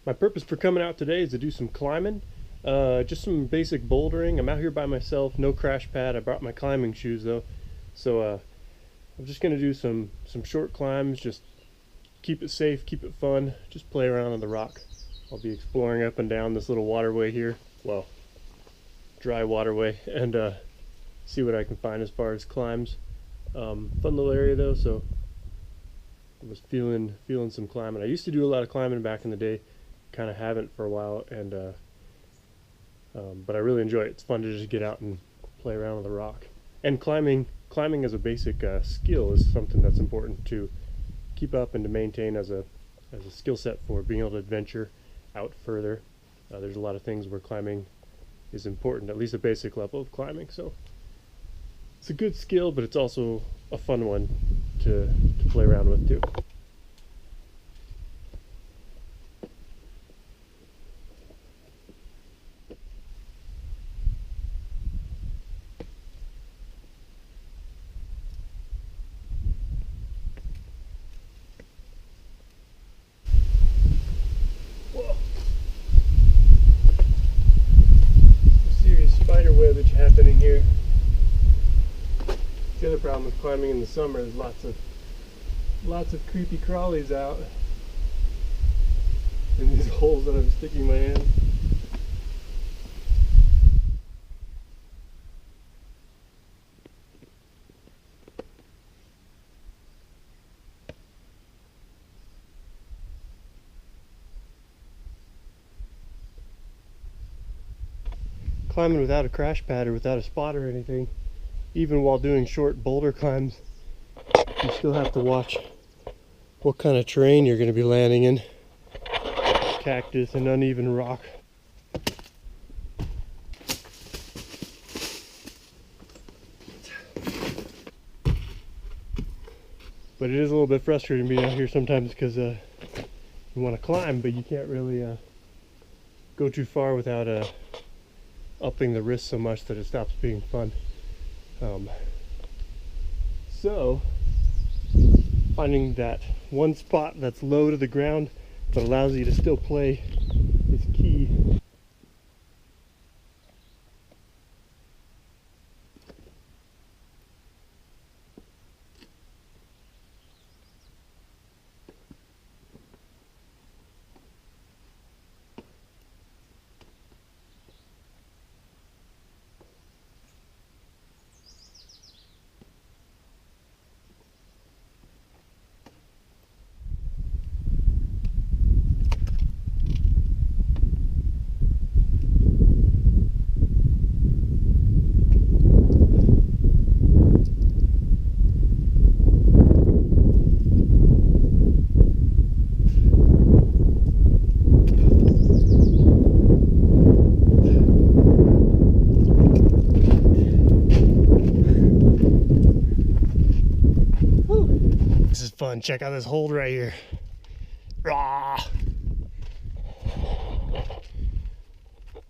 My purpose for coming out today is to do some climbing, just some basic bouldering. I'm out here by myself, no crash pad. I brought my climbing shoes though, so I'm just gonna do some short climbs. Just keep it safe, keep it fun, just play around on the rock. I'll be exploring up and down this little waterway here, well, dry waterway, and see what I can find as far as climbs. Fun little area though, so I was feeling some climbing. I used to do a lot of climbing back in the day. Kind of haven't for a while, and but I really enjoy it. It's fun to just get out and play around on the rock. And climbing as a basic skill is something that's important to keep up and to maintain as a skill set for being able to adventure out further. There's a lot of things where climbing is important, at least a basic level of climbing. So it's a good skill, but it's also a fun one to play around with too. Spider webbage happening here. The other problem with climbing in the summer is lots of creepy crawlies out in these holes that I'm sticking my hand. Climbing without a crash pad or without a spot or anything, even while doing short boulder climbs, you still have to watch what kind of terrain you're going to be landing in. Cactus and uneven rock. But it is a little bit frustrating being out here sometimes because you want to climb, but you can't really go too far without upping the risk so much that it stops being fun. So finding that one spot that's low to the ground but allows you to still play is key. This is fun. Check out this hold right here. Rah!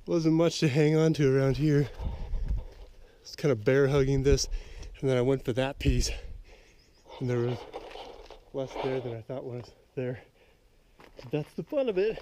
Wasn't much to hang on to around here. It's kind of bear hugging this, and then I went for that piece, and there was less there than I thought was there. So that's the fun of it.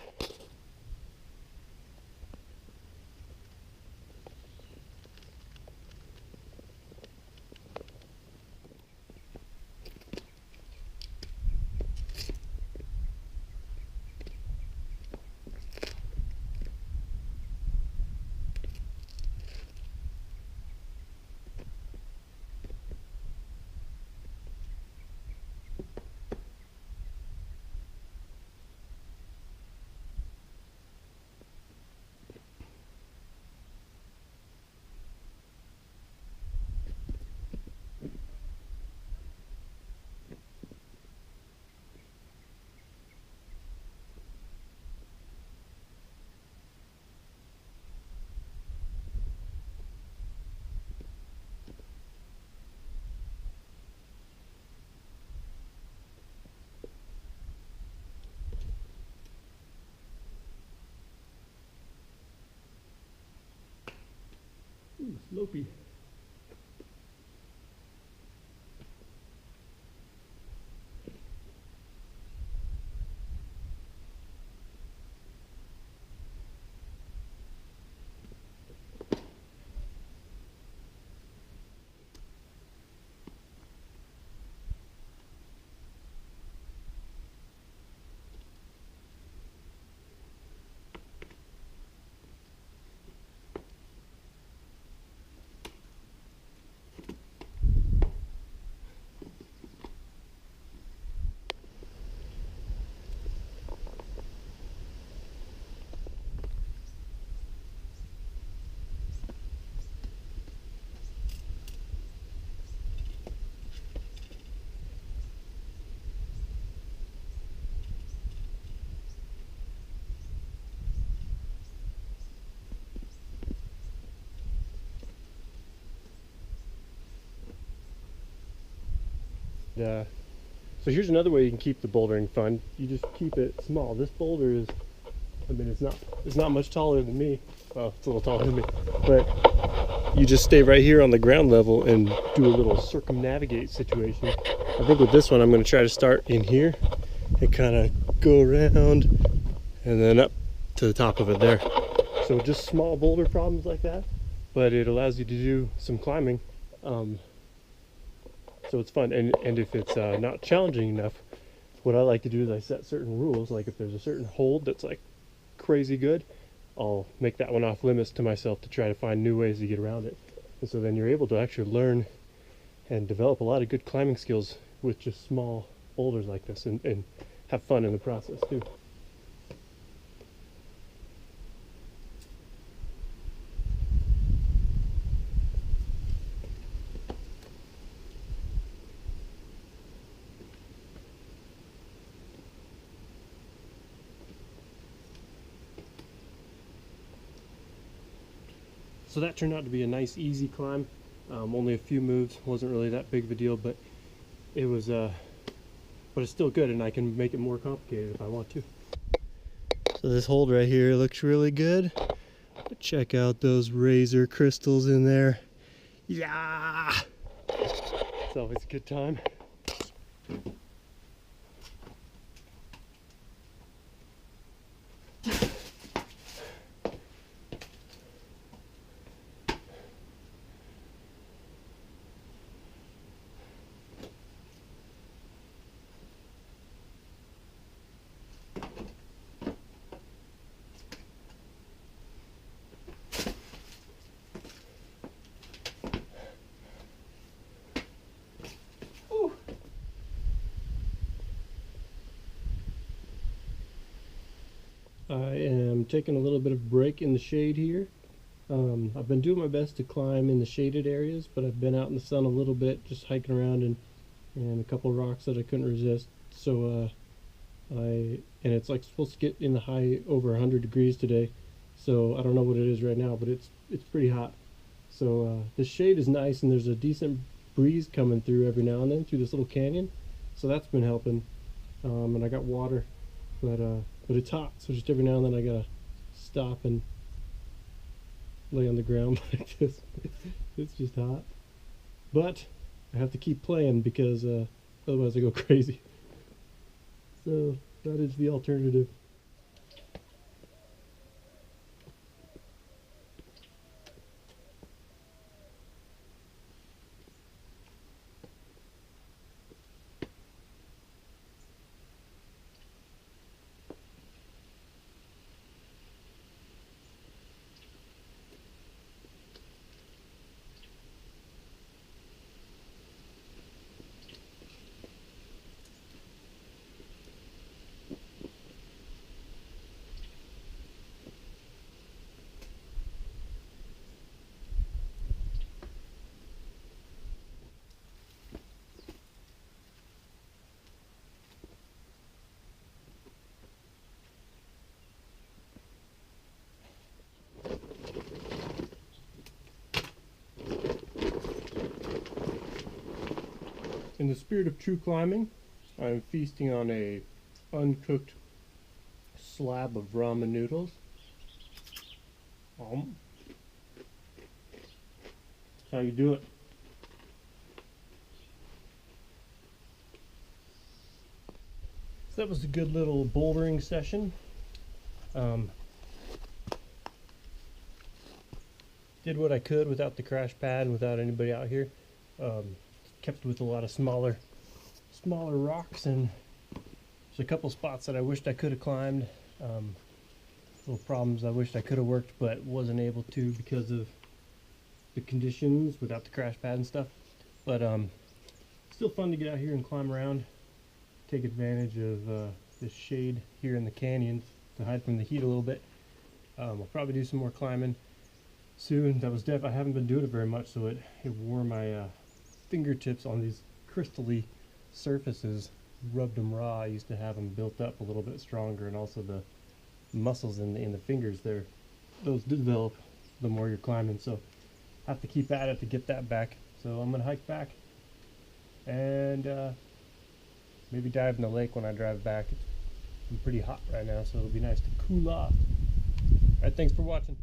Ooh, slopey. So here's another way you can keep the bouldering fun. You just keep it small. This boulder is, I mean, it's not much taller than me. Well, it's a little taller than me, but you just stay right here on the ground level and do a little circumnavigate situation. I think with this one, I'm going to try to start in here and kind of go around and then up to the top of it there. So just small boulder problems like that, but it allows you to do some climbing. So it's fun, and if it's not challenging enough, what I like to do is I set certain rules. Like if there's a certain hold that's like crazy good, I'll make that one off limits to myself to try to find new ways to get around it. And so then you're able to actually learn and develop a lot of good climbing skills with just small boulders like this, and have fun in the process too. So that turned out to be a nice easy climb. Only a few moves, wasn't really that big of a deal, but it was but it's still good, and I can make it more complicated if I want to. So this hold right here looks really good. But check out those razor crystals in there. Yeah! It's always a good time. I am taking a little bit of break in the shade here. I've been doing my best to climb in the shaded areas, but I've been out in the sun a little bit, just hiking around, and a couple of rocks that I couldn't resist. So and it's like supposed to get in the high over 100 degrees today. So I don't know what it is right now, but it's pretty hot. So the shade is nice, and there's a decent breeze coming through every now and then through this little canyon. So that's been helping. And I got water, but it's hot, so just every now and then I gotta stop and lay on the ground like this. It's just hot. But I have to keep playing because otherwise I go crazy. So that is the alternative. In the spirit of true climbing, I am feasting on a uncooked slab of ramen noodles. That's how you do it. So that was a good little bouldering session. Did what I could without the crash pad and without anybody out here. Kept with a lot of smaller rocks, and there's a couple spots that I wished I could have climbed. Little problems I wished I could have worked, but wasn't able to because of the conditions without the crash pad and stuff. But still fun to get out here and climb around, take advantage of this shade here in the canyons to hide from the heat a little bit. I'll probably do some more climbing soon. I haven't been doing it very much, so it wore my fingertips on these crystally surfaces, rubbed them raw. I used to have them built up a little bit stronger, and also the muscles in the fingers there, those develop the more you're climbing. So I have to keep at it to get that back. So I'm gonna hike back. and maybe dive in the lake when I drive back. I'm pretty hot right now, so it'll be nice to cool off. Alright, thanks for watching.